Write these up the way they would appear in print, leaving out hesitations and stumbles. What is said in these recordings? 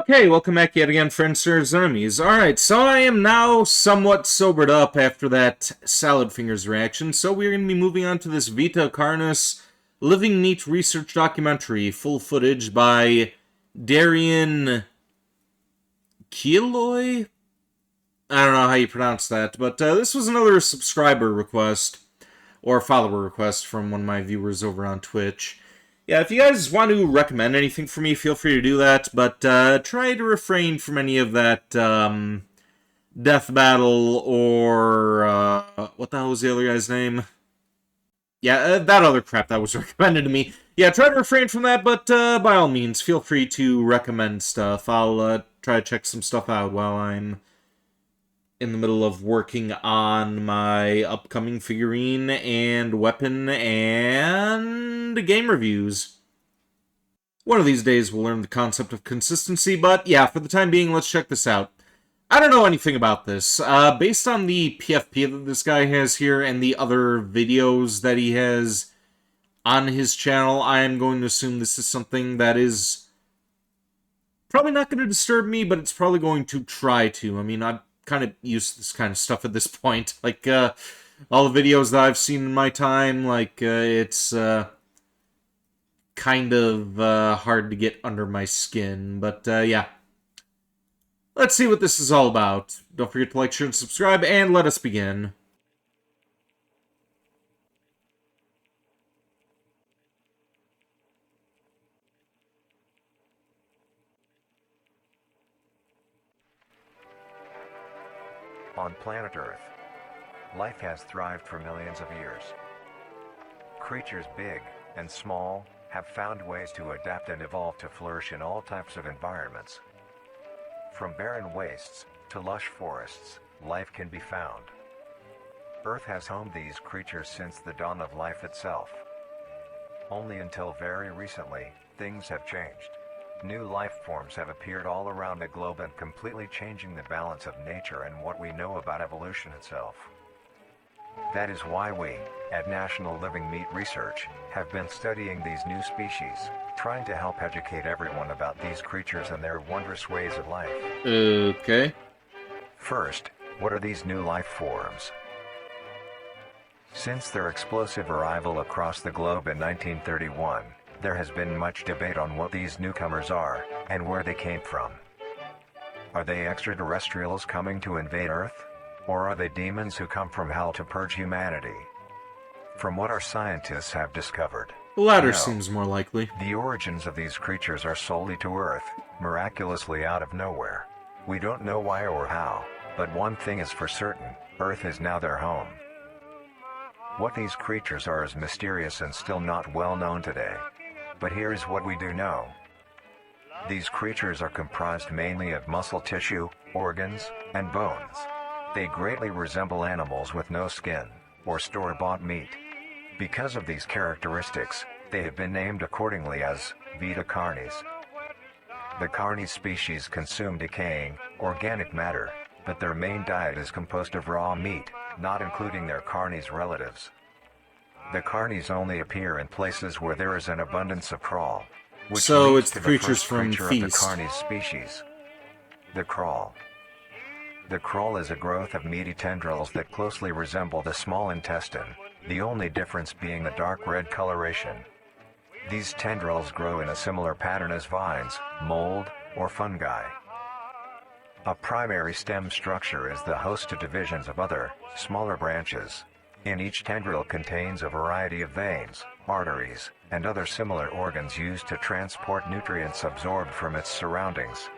Okay, welcome back yet again, friends, sirs, enemies. Alright, so I am now somewhat sobered up after that Salad Fingers reaction, so we're going to be moving on to this Vita Carnis Living Meat research documentary, full footage by Darian Keeloy? I don't know how you pronounce that, but this was another subscriber request, or follower request from one of my viewers over on Twitch. Yeah, if you guys want to recommend anything for me, feel free to do that, but try to refrain from any of that death battle or what the hell was the other guy's name? Yeah, that other crap that was recommended to me. Yeah, try to refrain from that, but by all means, feel free to recommend stuff. I'll try to check some stuff out while I'm in the middle of working on my upcoming figurine and weapon and game reviews. One of these days we'll learn the concept of consistency, but yeah, for the time being, let's check this out. I don't know anything about this. Based on the PFP that this guy has here and the other videos that he has on his channel, I am going to assume this is something that is probably not going to disturb me, but it's probably going to try to. I mean, I'm kind of used to this kind of stuff at this point. Like, all the videos that I've seen in my time, like, it's kind of hard to get under my skin. But, yeah. Let's see what this is all about. Don't forget to like, share, and subscribe, and let us begin. On planet Earth, life has thrived for millions of years. Creatures big and small have found ways to adapt and evolve to flourish in all types of environments. From barren wastes to lush forests, life can be found. Earth has homed these creatures since the dawn of life itself. Only until very recently, things have changed. New life forms have appeared all around the globe and completely changing the balance of nature and what we know about evolution itself. That is why we, at National Living Meat Research, have been studying these new species, trying to help educate everyone about these creatures and their wondrous ways of life. Okay. First, what are these new life forms? Since their explosive arrival across the globe in 1931, there has been much debate on what these newcomers are, and where they came from. Are they extraterrestrials coming to invade Earth? Or are they demons who come from hell to purge humanity? From what our scientists have discovered, The latter no. seems more likely. The origins of these creatures are solely to Earth, miraculously out of nowhere. We don't know why or how, but one thing is for certain, Earth is now their home. What these creatures are is mysterious and still not well known today. But here is what we do know. These creatures are comprised mainly of muscle tissue, organs, and bones. They greatly resemble animals with no skin, or store-bought meat. Because of these characteristics, they have been named accordingly as Vita Carnis. The Carnis species consume decaying, organic matter, but their main diet is composed of raw meat, not including their Carnis relatives. The Carnis only appear in places where there is an abundance of crawl, which So leads it's to the creatures first from creature of the Feast. Carnis species. The crawl. The crawl is a growth of meaty tendrils that closely resemble the small intestine, the only difference being the dark red coloration. These tendrils grow in a similar pattern as vines, mold, or fungi. A primary stem structure is the host to divisions of other, smaller branches. In each tendril contains a variety of veins, arteries, and other similar organs used to transport nutrients absorbed from its surroundings.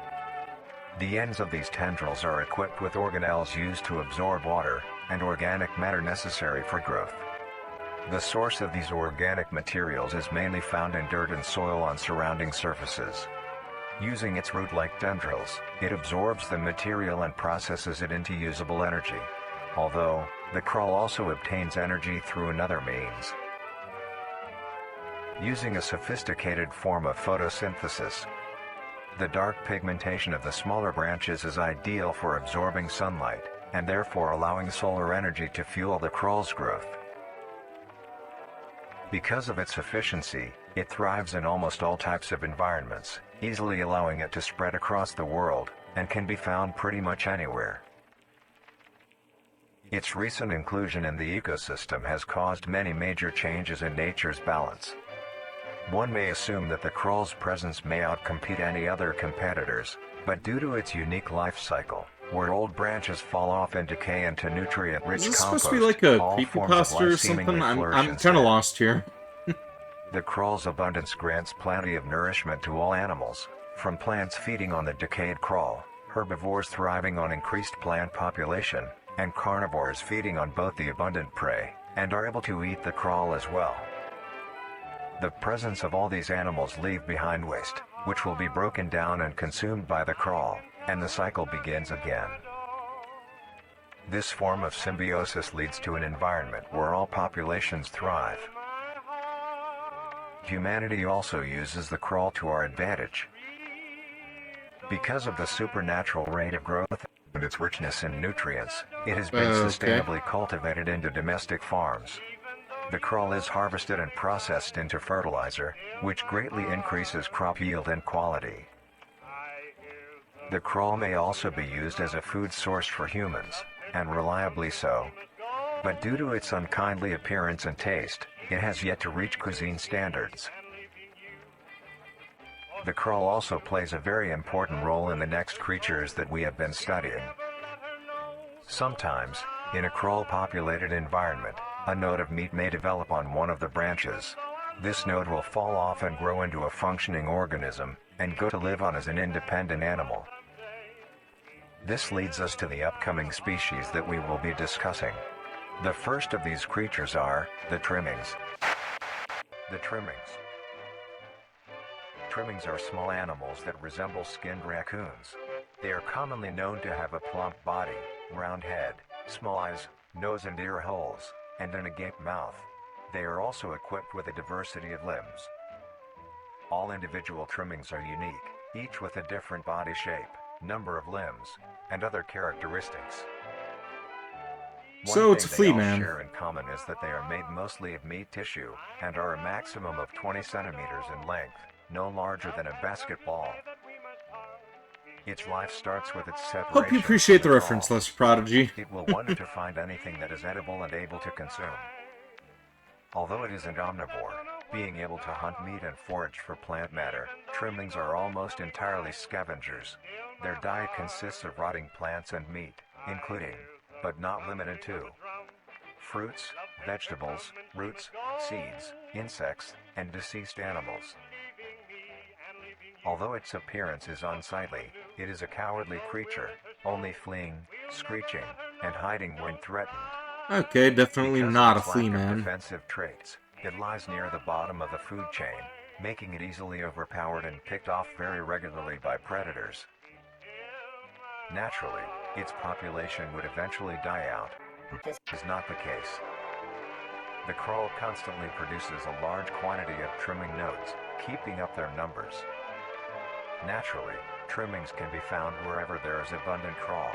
The ends of these tendrils are equipped with organelles used to absorb water and organic matter necessary for growth. The source of these organic materials is mainly found in dirt and soil on surrounding surfaces. Using its root-like tendrils, it absorbs the material and processes it into usable energy. Although, the crawl also obtains energy through another means. Using a sophisticated form of photosynthesis. The dark pigmentation of the smaller branches is ideal for absorbing sunlight, and therefore allowing solar energy to fuel the crawl's growth. Because of its efficiency, it thrives in almost all types of environments, easily allowing it to spread across the world, and can be found pretty much anywhere. Its recent inclusion in the ecosystem has caused many major changes in nature's balance. One may assume that the crawl's presence may outcompete any other competitors, but due to its unique life cycle, where old branches fall off and decay into nutrient-rich Is this compost, supposed to be like a all forms of creepypasta life or seemingly something? flourish I'm kind instead. of lost here. The crawl's abundance grants plenty of nourishment to all animals, from plants feeding on the decayed crawl, herbivores thriving on increased plant population, and carnivores feeding on both the abundant prey, and are able to eat the crawl as well. The presence of all these animals leave behind waste, which will be broken down and consumed by the crawl, and the cycle begins again. This form of symbiosis leads to an environment where all populations thrive. Humanity also uses the crawl to our advantage. Because of the supernatural rate of growth and its richness in nutrients, it has been sustainably cultivated into domestic farms. The crawl is harvested and processed into fertilizer, which greatly increases crop yield and quality. The crawl may also be used as a food source for humans, and reliably so. But due to its unkindly appearance and taste, it has yet to reach cuisine standards. The crawl also plays a very important role in the next creatures that we have been studying. Sometimes, in a crawl-populated environment, a node of meat may develop on one of the branches. This node will fall off and grow into a functioning organism, and go to live on as an independent animal. This leads us to the upcoming species that we will be discussing. The first of these creatures are the trimmings. The trimmings. Trimmings are small animals that resemble skinned raccoons. They are commonly known to have a plump body, round head, small eyes, nose and ear holes, and an agape mouth. They are also equipped with a diversity of limbs. All individual trimmings are unique, each with a different body shape, number of limbs, and other characteristics. So it's a flea One thing they all man. share in common is that they are made mostly of meat tissue, and are a maximum of 20 centimeters in length, no larger than a basketball. Its life starts with its separation. Hope you appreciate the from reference, crawl. Lesser Prodigy. It will wonder to find anything that is edible and able to consume. Although it is an omnivore, being able to hunt meat and forage for plant matter, trimmings are almost entirely scavengers. Their diet consists of rotting plants and meat, including, but not limited to, fruits, vegetables, roots, seeds, insects, and deceased animals. Although its appearance is unsightly, it is a cowardly creature, only fleeing, screeching, and hiding when threatened. Okay, definitely Because not a of its flea lack of man. defensive traits, it lies near the bottom of the food chain, making it easily overpowered and picked off very regularly by predators. Naturally, its population would eventually die out. This is not the case. The crawl constantly produces a large quantity of trimming nodes, keeping up their numbers. Naturally, trimmings can be found wherever there is abundant crawl.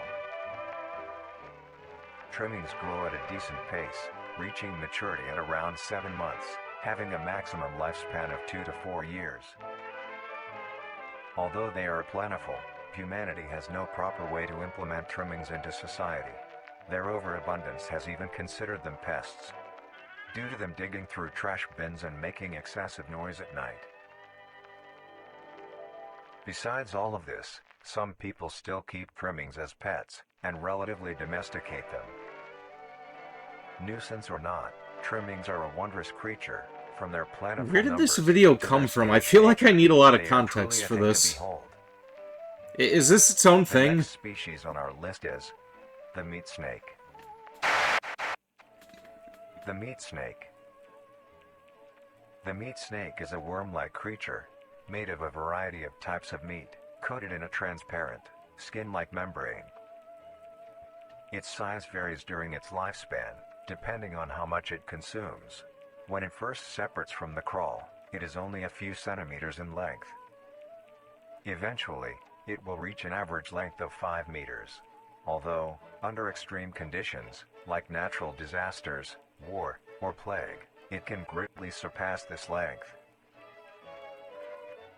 Trimmings grow at a decent pace, reaching maturity at around 7 months, having a maximum lifespan of 2 to 4 years. Although they are plentiful, humanity has no proper way to implement trimmings into society. Their overabundance has even considered them pests, due to them digging through trash bins and making excessive noise at night. Besides all of this, some people still keep trimmings as pets, and relatively domesticate them. Nuisance or not, trimmings are a wondrous creature, from their plentiful Where did this numbers video to come their from? I scarce feel like I need a lot of They are context truly a for thing to this. behold. Is this its own The thing? next species on our list is the meat snake. The meat snake. The meat snake is a worm-like creature, made of a variety of types of meat, coated in a transparent, skin-like membrane. Its size varies during its lifespan, depending on how much it consumes. When it first separates from the crawl, it is only a few centimeters in length. Eventually, it will reach an average length of 5 meters. Although, under extreme conditions, like natural disasters, war, or plague, it can greatly surpass this length.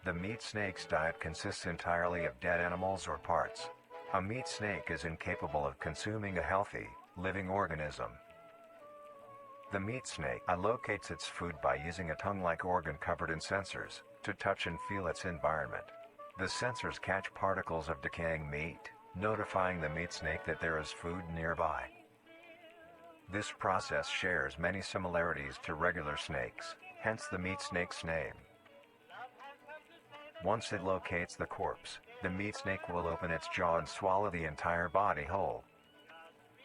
The meat snake's diet consists entirely of dead animals or parts. A meat snake is incapable of consuming a healthy, living organism. The meat snake allocates its food by using a tongue-like organ covered in sensors to touch and feel its environment. The sensors catch particles of decaying meat, notifying the meat snake that there is food nearby. This process shares many similarities to regular snakes, hence the meat snake's name. Once it locates the corpse, the meat snake will open its jaw and swallow the entire body whole.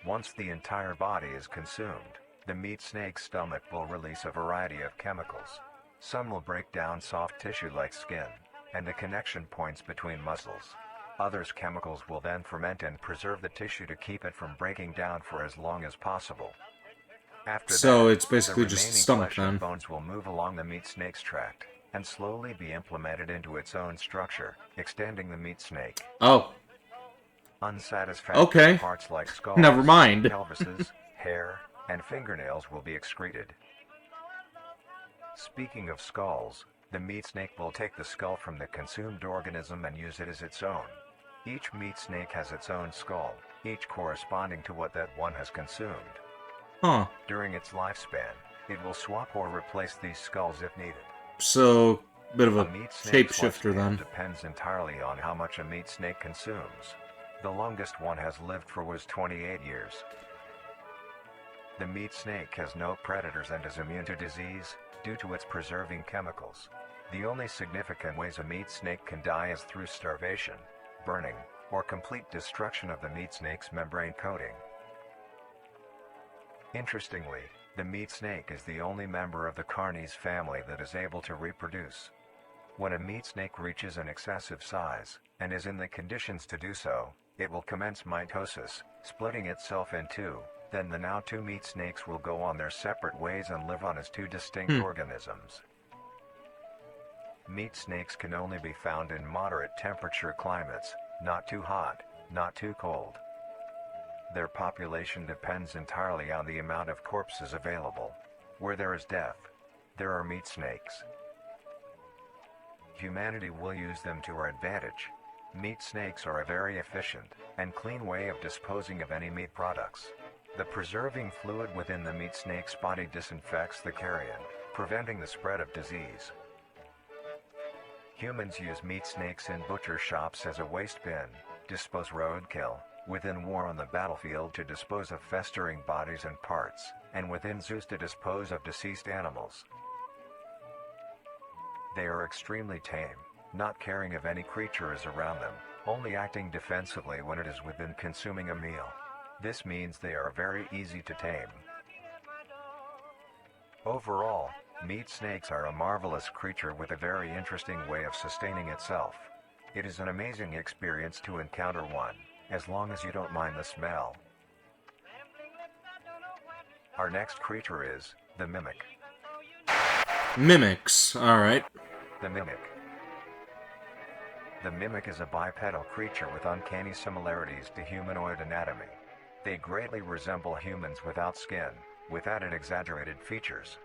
Once the entire body is consumed, the meat snake's stomach will release a variety of chemicals. Some will break down soft tissue like skin and the connection points between muscles. Others chemicals will then ferment and preserve the tissue to keep it from breaking down for as long as possible. After So that, it's basically the just the remaining stomach flesh and then. bones will move along the meat snake's tract and slowly be implemented into its own structure, extending the meat snake. Oh, Unsatisfactory okay. parts like skulls, Never mind. pelvises, hair, and fingernails will be excreted. Speaking of skulls, the meat snake will take the skull from the consumed organism and use it as its own. Each meat snake has its own skull, each corresponding to what that one has consumed. Huh. During its lifespan, it will swap or replace these skulls if needed. So, bit of a meat snake's shapeshifter lifespan then. depends entirely on how much a meat snake consumes. The longest one has lived for was 28 years. The meat snake has no predators and is immune to disease due to its preserving chemicals. The only significant ways a meat snake can die is through starvation, burning, or complete destruction of the meat snake's membrane coating. Interestingly, the meat snake is the only member of the Carnis family that is able to reproduce. When a meat snake reaches an excessive size, and is in the conditions to do so, it will commence mitosis, splitting itself in two. Then the now two meat snakes will go on their separate ways and live on as two distinct organisms. Meat snakes can only be found in moderate temperature climates, not too hot, not too cold. Their population depends entirely on the amount of corpses available. Where there is death, there are meat snakes. Humanity will use them to our advantage. Meat snakes are a very efficient and clean way of disposing of any meat products. The preserving fluid within the meat snake's body disinfects the carrion, preventing the spread of disease. Humans use meat snakes in butcher shops as a waste bin, dispose roadkill, within war on the battlefield to dispose of festering bodies and parts, and within zoos to dispose of deceased animals. They are extremely tame, not caring if any creature is around them, only acting defensively when it is within consuming a meal. This means they are very easy to tame. Overall, meat snakes are a marvelous creature with a very interesting way of sustaining itself. It is an amazing experience to encounter one, as long as you don't mind the smell. Our next creature is the mimic. Mimics, alright. The mimic. The mimic is a bipedal creature with uncanny similarities to humanoid anatomy. They greatly resemble humans without skin, with added exaggerated features.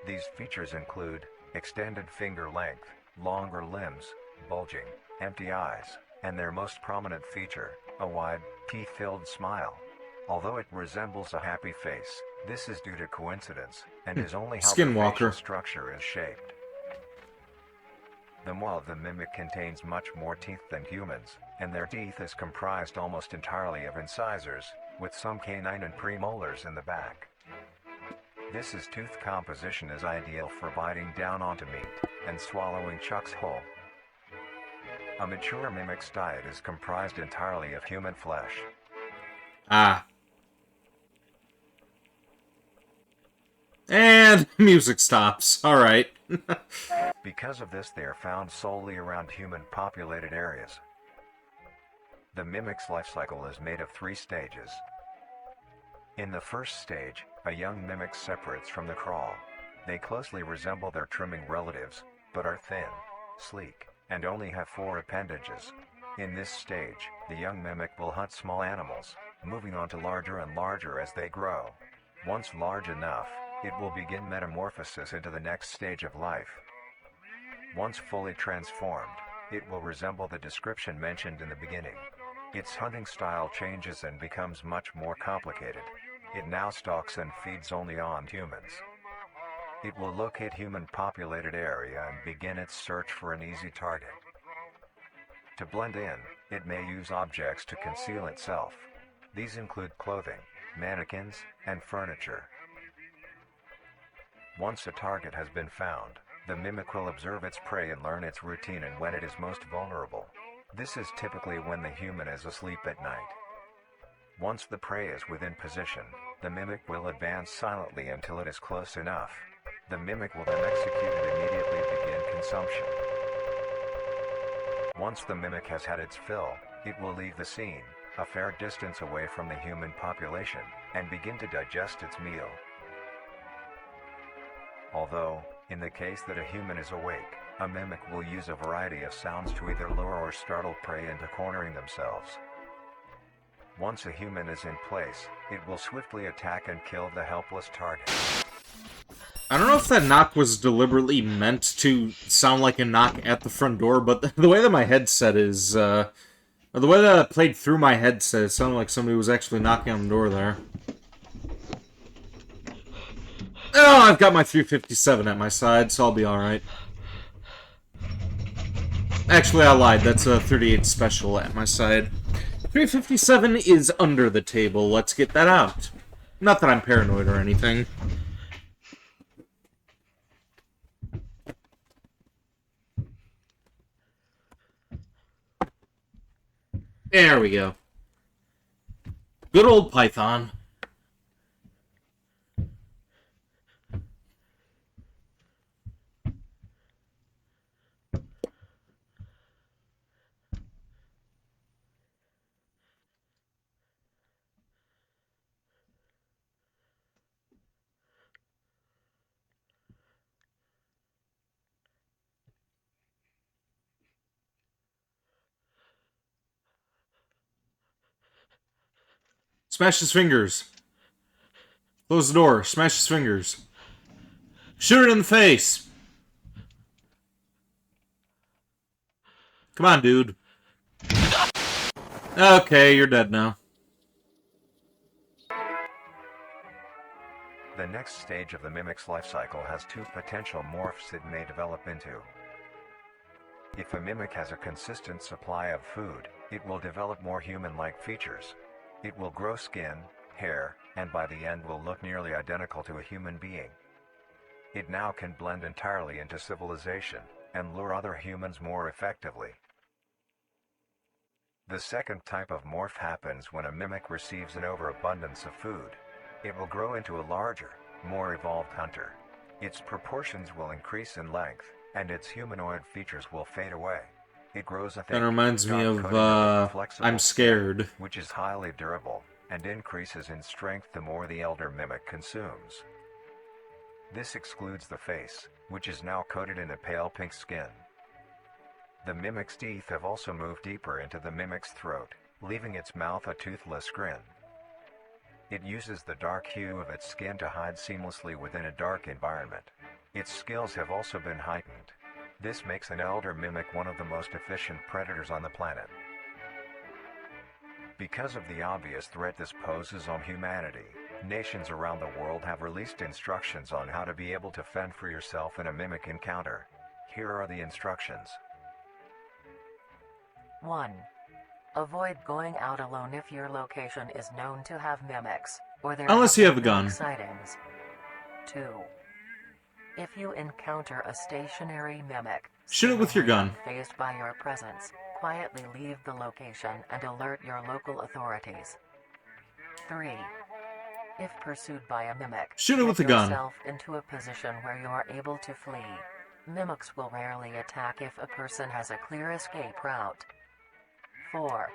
These features include extended finger length, longer limbs, bulging, empty eyes, and their most prominent feature, a wide, teeth-filled smile. Although it resembles a happy face, this is due to coincidence, and is only how the facial structure is shaped. The maw of the mimic contains much more teeth than humans, and their teeth is comprised almost entirely of incisors, with some canine and premolars in the back. This tooth composition is ideal for biting down onto meat and swallowing chunks whole. A mature mimic's diet is comprised entirely of human flesh. Ah. And music stops. Alright. Because of this, they are found solely around human-populated areas. The mimic's life cycle is made of 3 stages. In the first stage, a young mimic separates from the crawl. They closely resemble their trimming relatives, but are thin, sleek, and only have 4 appendages. In this stage, the young mimic will hunt small animals, moving on to larger and larger as they grow. Once large enough, it will begin metamorphosis into the next stage of life. Once fully transformed, it will resemble the description mentioned in the beginning. Its hunting style changes and becomes much more complicated. It now stalks and feeds only on humans. It will locate human-populated area and begin its search for an easy target. To blend in, it may use objects to conceal itself. These include clothing, mannequins, and furniture. Once a target has been found, the mimic will observe its prey and learn its routine and when it is most vulnerable. This is typically when the human is asleep at night. Once the prey is within position, the mimic will advance silently until it is close enough. The mimic will then execute and immediately begin consumption. Once the mimic has had its fill, it will leave the scene, a fair distance away from the human population, and begin to digest its meal. Although, in the case that a human is awake, a mimic will use a variety of sounds to either lure or startle prey into cornering themselves. Once a human is in place, it will swiftly attack and kill the helpless target. I don't know if that knock was deliberately meant to sound like a knock at the front door, but the way that my headset is, or the way that it played through my headset, it sounded like somebody was actually knocking on the door there. Oh, I've got my 357 at my side, so I'll be alright. Actually, I lied. That's a 38 special at my side. 357 is under the table. Let's get that out. Not that I'm paranoid or anything. There we go. Good old Python. Smash his fingers. Close the door. Smash his fingers. Shoot it in the face. Come on, dude. Okay, you're dead now. The next stage of the mimic's life cycle has two potential morphs it may develop into. If a mimic has a consistent supply of food, it will develop more human-like features. It will grow skin, hair, and by the end will look nearly identical to a human being. It now can blend entirely into civilization, and lure other humans more effectively. The second type of morph happens when a mimic receives an overabundance of food. It will grow into a larger, more evolved hunter. Its proportions will increase in length, and its humanoid features will fade away. It grows a thick, That reminds me of, flexible I'm Scared. skin, which is highly durable, and increases in strength the more the elder mimic consumes. This excludes the face, which is now coated in a pale pink skin. The mimic's teeth have also moved deeper into the mimic's throat, leaving its mouth a toothless grin. It uses the dark hue of its skin to hide seamlessly within a dark environment. Its skills have also been heightened. This makes an elder mimic one of the most efficient predators on the planet. Because of the obvious threat this poses on humanity, nations around the world have released instructions on how to be able to fend for yourself in a mimic encounter. Here are the instructions. 1. Avoid going out alone if your location is known to have mimics, or there Unless you have a been gun. sightings. 2. If you encounter a stationary mimic, Shoot it with your gun. Faced by your presence, quietly leave the location and alert your local authorities. 3. If pursued by a mimic, Shoot it with get a gun. yourself into a position where you are able to flee. Mimics will rarely attack if a person has a clear escape route. 4.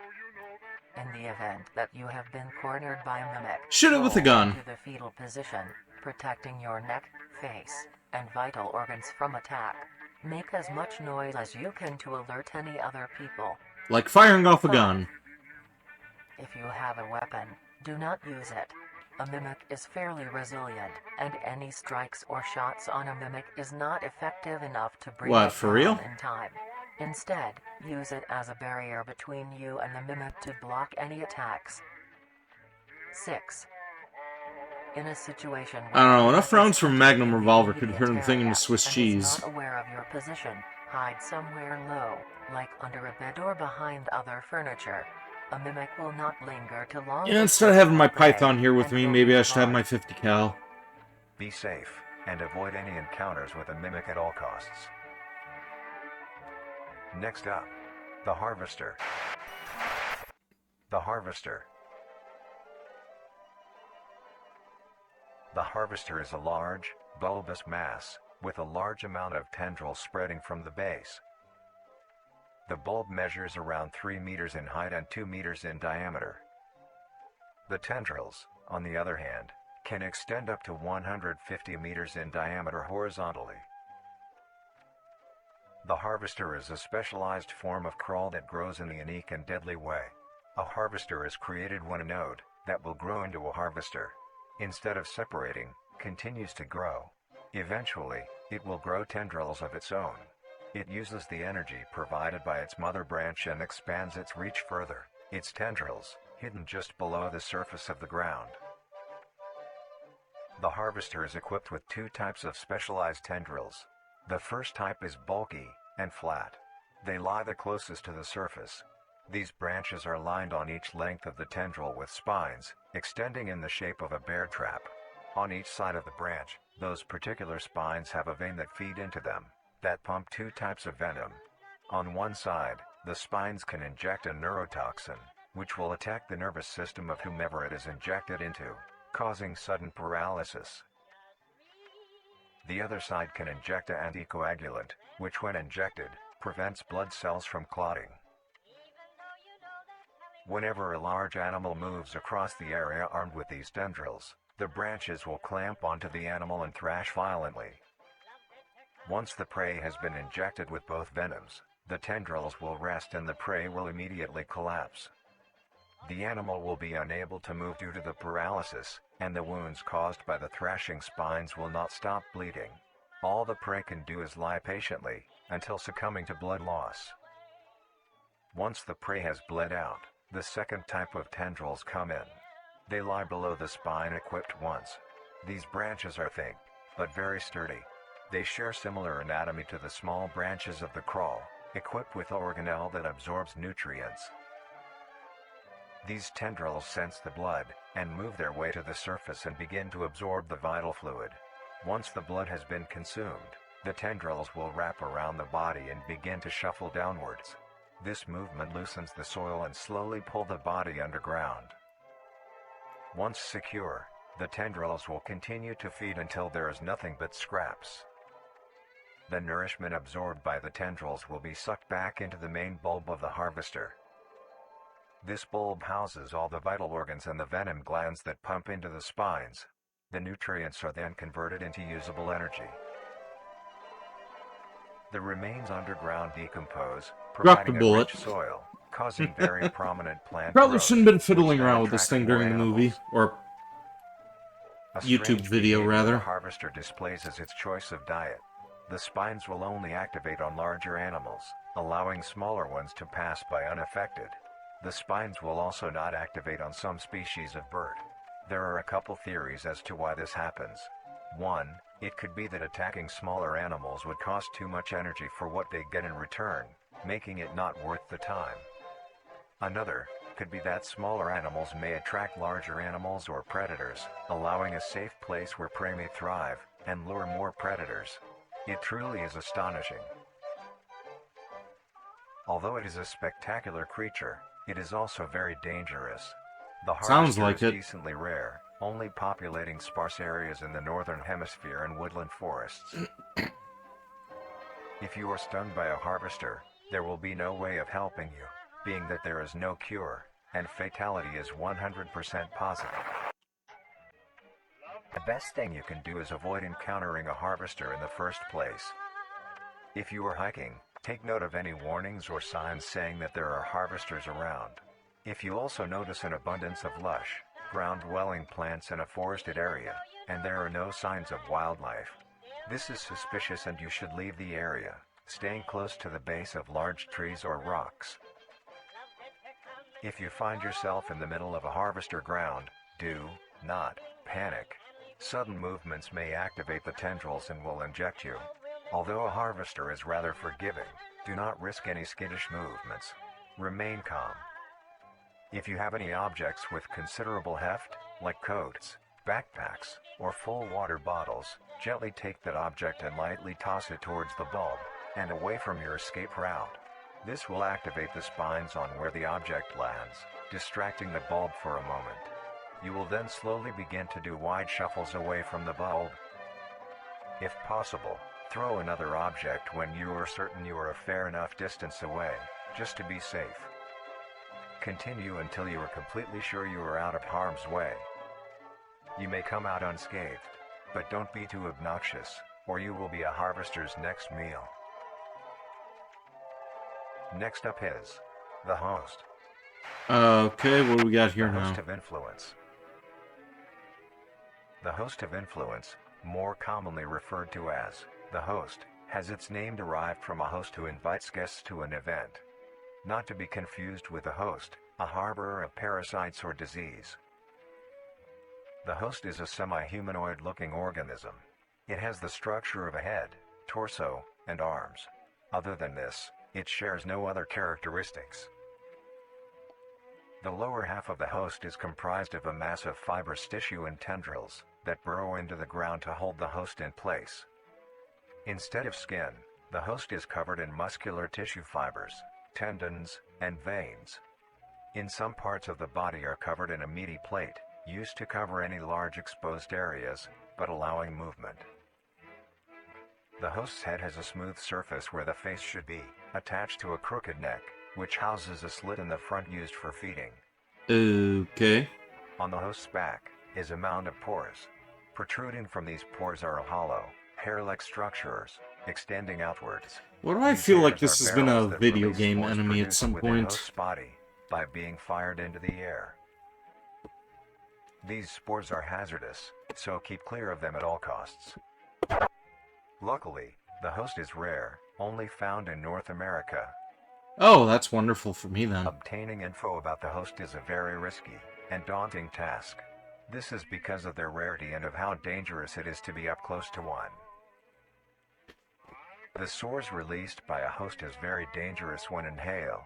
In the event that you have been cornered by a mimic, Shoot it with a roll gun. into the fetal position, protecting your neck, face, and vital organs from attack. Make as much noise as you can to alert any other people. Like firing off a gun. If you have a weapon, do not use it. A mimic is fairly resilient, and any strikes or shots on a mimic is not effective enough to bring What, it for down real? in time. Instead, use it as a barrier between you and the mimic to block any attacks. 6. In a situation I don't know, the enough mimic is rounds from hunting Magnum in the Revolver could immediate turn the thing into area Swiss and cheese. is not aware of your position, hide somewhere low, like under a bed or behind other furniture. A mimic will not linger to long Yeah, instead of distance having my or prey, Python here with and me, will maybe I move should have hard. my 50 cal. Be safe, and avoid any encounters with a mimic at all costs. Next up, the Harvester. The Harvester. The Harvester is a large, bulbous mass, with a large amount of tendrils spreading from the base. The bulb measures around 3 meters in height and 2 meters in diameter. The tendrils, on the other hand, can extend up to 150 meters in diameter horizontally. The Harvester is a specialized form of crawl that grows in a unique and deadly way. A harvester is created when a node, that will grow into a harvester, instead of separating, continues to grow. Eventually, it will grow tendrils of its own. It uses the energy provided by its mother branch and expands its reach further, its tendrils, hidden just below the surface of the ground. The harvester is equipped with 2 types of specialized tendrils. The first type is bulky and flat. They lie the closest to the surface. These branches are lined on each length of the tendril with spines, extending in the shape of a bear trap. On each side of the branch, those particular spines have a vein that feed into them, that pump 2 types of venom. On one side, the spines can inject a neurotoxin, which will attack the nervous system of whomever it is injected into, causing sudden paralysis. The other side can inject an anticoagulant, which when injected, prevents blood cells from clotting. Whenever a large animal moves across the area armed with these tendrils, the branches will clamp onto the animal and thrash violently. Once the prey has been injected with both venoms, the tendrils will rest and the prey will immediately collapse. The animal will be unable to move due to the paralysis, and the wounds caused by the thrashing spines will not stop bleeding. All the prey can do is lie patiently, until succumbing to blood loss. Once the prey has bled out, the second type of tendrils come in. They lie below the spine equipped once. These branches are thick, but very sturdy. They share similar anatomy to the small branches of the crawl, equipped with organelle that absorbs nutrients. These tendrils sense the blood, and move their way to the surface and begin to absorb the vital fluid. Once the blood has been consumed, the tendrils will wrap around the body and begin to shuffle downwards. This movement loosens the soil and slowly pull the body underground. Once secure, the tendrils will continue to feed until there is nothing but scraps. The nourishment absorbed by the tendrils will be sucked back into the main bulb of the harvester. This bulb houses all the vital organs and the venom glands that pump into the spines. The nutrients are then converted into usable energy. The remains underground decompose, Dropped a providing a bullet. rich soil, causing very prominent plant Probably growth, shouldn't have been which fiddling then around with this attracts thing more during the animals. movie. Or A YouTube strange video, behavior rather. The harvester displays as its choice of diet. The spines will only activate on larger animals, allowing smaller ones to pass by unaffected. The spines will also not activate on some species of bird. There are a couple theories as to why this happens. 1. It could be that attacking smaller animals would cost too much energy for what they get in return, making it not worth the time. Another could be that smaller animals may attract larger animals or predators, allowing a safe place where prey may thrive, and lure more predators. It truly is astonishing. Although it is a spectacular creature, it is also very dangerous. The Sounds harvester like is it. decently rare, only populating sparse areas in the northern hemisphere and woodland forests. If you are stung by a harvester, there will be no way of helping you, being that there is no cure, and fatality is 100% positive. The best thing you can do is avoid encountering a harvester in the first place. If you are hiking, take note of any warnings or signs saying that there are harvesters around. If you also notice an abundance of lush, ground-dwelling plants in a forested area, and there are no signs of wildlife. This is suspicious and you should leave the area, staying close to the base of large trees or rocks. If you find yourself in the middle of a harvester ground, do not panic. Sudden movements may activate the tendrils and will inject you. Although a harvester is rather forgiving, do not risk any skittish movements. Remain calm. If you have any objects with considerable heft, like coats, backpacks, or full water bottles, gently take that object and lightly toss it towards the bulb, and away from your escape route. This will activate the spines on where the object lands, distracting the bulb for a moment. You will then slowly begin to do wide shuffles away from the bulb. If possible, throw another object when you are certain you are a fair enough distance away, just to be safe. Continue until you are completely sure you are out of harm's way. You may come out unscathed, but don't be too obnoxious, or you will be a harvester's next meal. Next up is the host. Okay, what do we got here The now? host of influence. The host of influence, more commonly referred to as the host, has its name derived from a host who invites guests to an event. Not to be confused with a host, a harborer of parasites or disease. The host is a semi-humanoid looking organism. It has the structure of a head, torso, and arms. Other than this, it shares no other characteristics. The lower half of the host is comprised of a mass of fibrous tissue and tendrils that burrow into the ground to hold the host in place. Instead of skin, the host is covered in muscular tissue fibers, tendons, and veins. In some parts of the body are covered in a meaty plate, used to cover any large exposed areas, but allowing movement. The host's head has a smooth surface where the face should be, attached to a crooked neck, which houses a slit in the front used for feeding. Okay. On the host's back is a mound of pores. Protruding from these pores are hollow, hair-like structures, extending outwards. Why do I These feel like hairs this are has been a barrels that video release game spores enemy at produced some within point? host's body by being fired into the air. These spores are hazardous, so keep clear of them at all costs. Luckily, the host is rare, only found in North America. Oh, that's wonderful for me then. Obtaining info about the host is a very risky and daunting task. This is because of their rarity and of how dangerous it is to be up close to one. The spores released by a host is very dangerous when inhaled.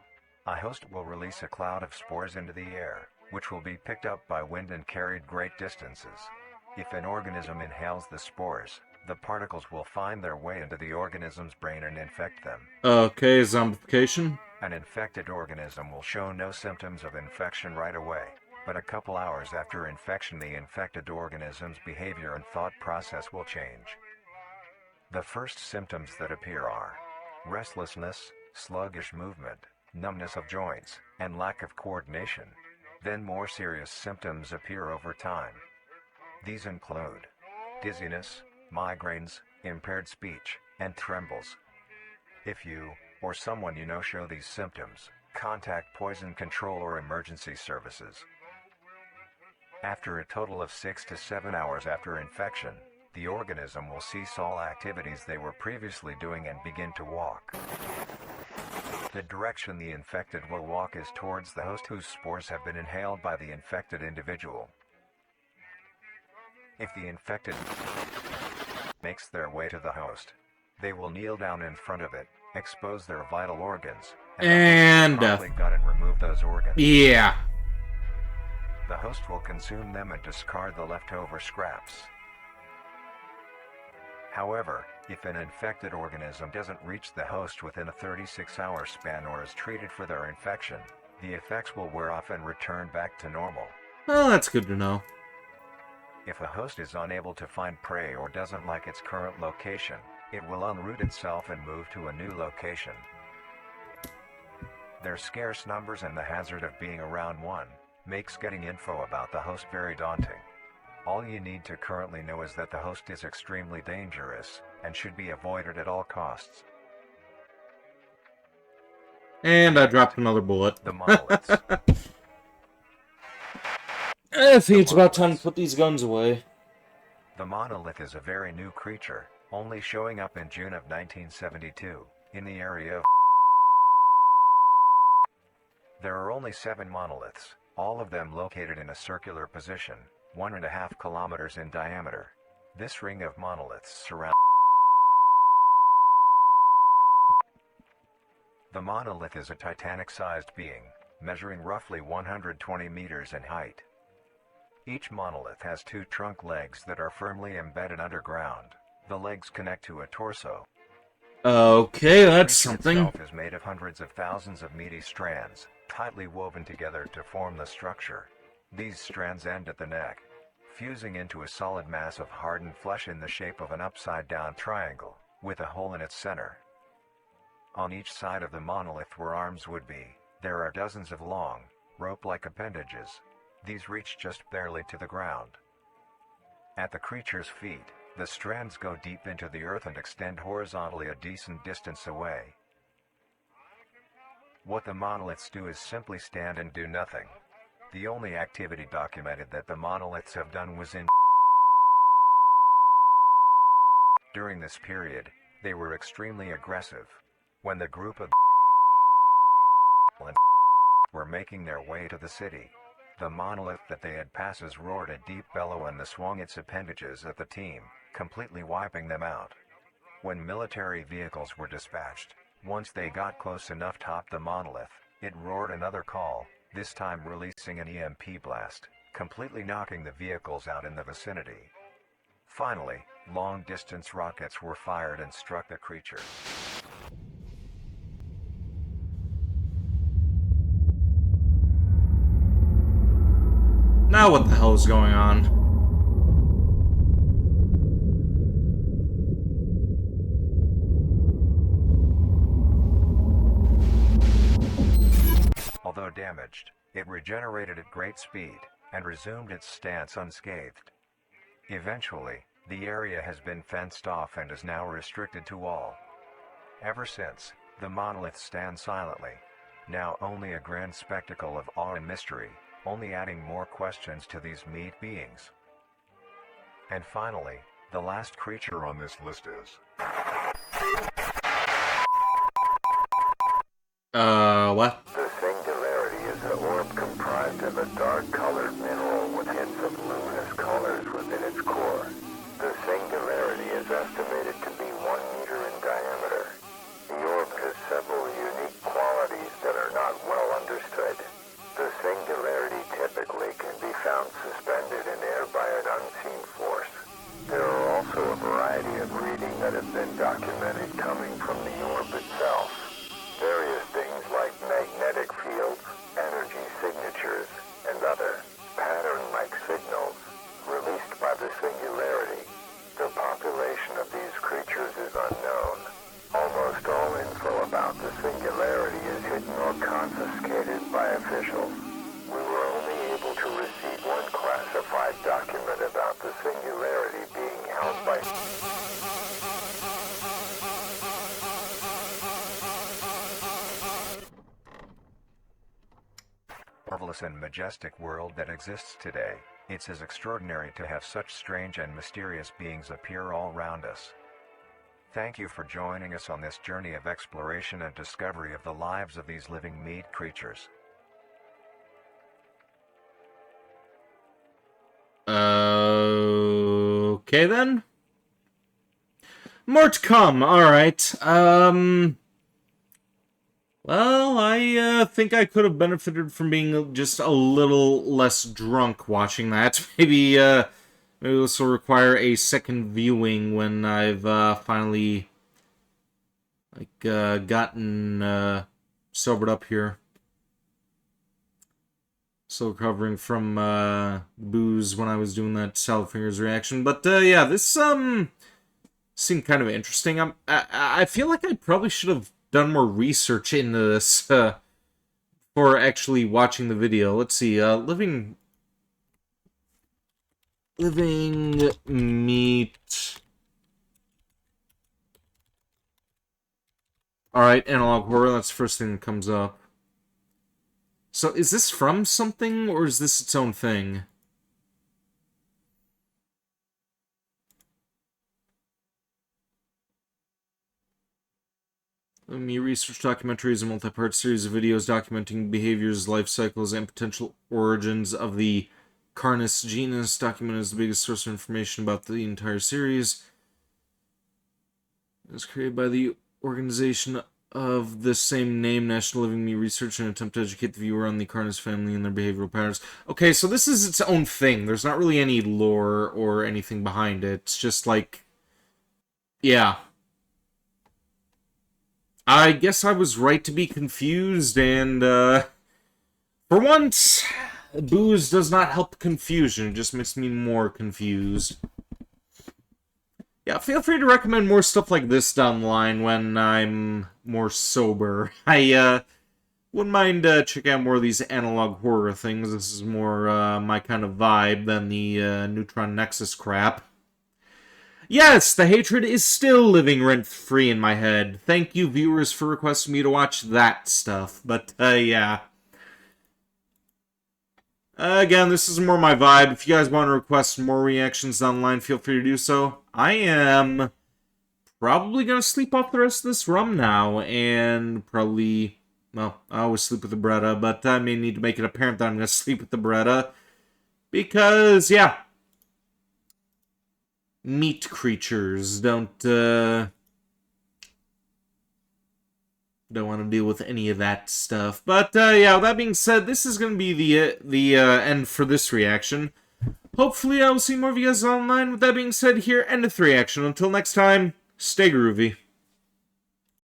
A host will release a cloud of spores into the air, which will be picked up by wind and carried great distances. If an organism inhales the spores, the particles will find their way into the organism's brain and infect them. Okay, zombification. An infected organism will show no symptoms of infection right away, but a couple hours after infection the infected organism's behavior and thought process will change. The first symptoms that appear are restlessness, sluggish movement, numbness of joints, and lack of coordination. Then more serious symptoms appear over time. These include dizziness, migraines, impaired speech, and trembles. If you, or someone you know show these symptoms, contact poison control or emergency services. After a total of 6 to 7 hours after infection, the organism will cease all activities they were previously doing and begin to walk. The direction the infected will walk is towards the host whose spores have been inhaled by the infected individual. If the infected makes their way to the host, they will kneel down in front of it, expose their vital organs, And promptly gut and remove those organs. yeah. The host will consume them and discard the leftover scraps. However, if an infected organism doesn't reach the host within a 36-hour span or is treated for their infection, the effects will wear off and return back to normal. Well, that's good to know. If a host is unable to find prey or doesn't like its current location, it will unroot itself and move to a new location. Their scarce numbers and the hazard of being around one makes getting info about the host very daunting. All you need to currently know is that the host is extremely dangerous and should be avoided at all costs. And I dropped another bullet. The monoliths. I think it's about time to put these guns away. The monolith is a very new creature, only showing up in June of 1972, in the area of... There are only 7 monoliths, all of them located in a circular position, 1.5 kilometers in diameter. This ring of monoliths surrounds... The monolith is a Titanic-sized being, measuring roughly 120 meters in height. Each monolith has 2 trunk legs that are firmly embedded underground. The legs connect to a torso. Okay, that's something. The creature itself is made of hundreds of thousands of meaty strands, tightly woven together to form the structure. These strands end at the neck, fusing into a solid mass of hardened flesh in the shape of an upside-down triangle, with a hole in its center. On each side of the monolith where arms would be, there are dozens of long, rope-like appendages. These reach just barely to the ground. At the creature's feet, the strands go deep into the earth and extend horizontally a decent distance away. What the monoliths do is simply stand and do nothing. The only activity documented that the monoliths have done was in... During this period, they were extremely aggressive. When the group of were making their way to the city, the monolith that they had passes roared a deep bellow and swung its appendages at the team, completely wiping them out. When military vehicles were dispatched, once they got close enough top the monolith, it roared another call, this time releasing an EMP blast, completely knocking the vehicles out in the vicinity. Finally, long-distance rockets were fired and struck the creature. Now what the hell is going on? Although damaged, it regenerated at great speed, and resumed its stance unscathed. Eventually, the area has been fenced off and is now restricted to all. Ever since, the monolith stands silently, now only a grand spectacle of awe and mystery, only adding more questions to these meat beings. And finally, the last creature on this list is... What? The singularity is an orb comprised of a dark-colored mineral with hints of luminous colors within its core. The singularity is estimated to be 1 meter in diameter. The orb has several unique qualities that are not well understood. The singularity typically can be found suspended in air by an unseen force. There are also a variety of readings that have been documented coming from the orb itself. Various things like magnetic fields, energy signatures, and other pattern-like signals released by the singularity. The population of these creatures is unknown. Almost all info about the singularity is hidden or confiscated by officials. We were only able to receive one classified document about the singularity being held by... marvelous and majestic world that exists today, it's as extraordinary to have such strange and mysterious beings appear all around us. Thank you for joining us on this journey of exploration and discovery of the lives of these living meat creatures. Okay then. More to come, alright. Well, I think I could have benefited from being just a little less drunk watching that. Maybe this will require a second viewing when I've finally gotten sobered up here. Still recovering from booze when I was doing that salad fingers reaction. But yeah, this seemed kind of interesting. I feel like I probably should have done more research into this before actually watching the video. Let's see, living meat. Alright, analog horror, that's the first thing that comes up. So is this from something, or is this its own thing? Me Research Documentary is a multi-part series of videos documenting behaviors, life cycles, and potential origins of the Carnis genus. Document is the biggest source of information about the entire series. It was created by the organization of the same name, National Living Me Research, in an attempt to educate the viewer on the Carnis family and their behavioral patterns. Okay, so this is its own thing. There's not really any lore or anything behind it. It's just like, yeah. I guess I was right to be confused, and, for once, booze does not help confusion. It just makes me more confused. Yeah, feel free to recommend more stuff like this down the line when I'm more sober. I, wouldn't mind checking out more of these analog horror things. This is more, my kind of vibe than the, Neutron Nexus crap. Yes, the hatred is still living rent-free in my head. Thank you, viewers, for requesting me to watch that stuff. But, yeah. Again, this is more my vibe. If you guys want to request more reactions online, feel free to do so. I am probably going to sleep off the rest of this rum now, and probably, well, I always sleep with the Beretta, but I may need to make it apparent that I'm going to sleep with the Beretta, because, yeah, meat creatures don't want to deal with any of that stuff. But, yeah, with that being said, this is going to be the end for this reaction. Hopefully I will see more of you guys online. With that being said, here, end of the reaction. Until next time, stay groovy.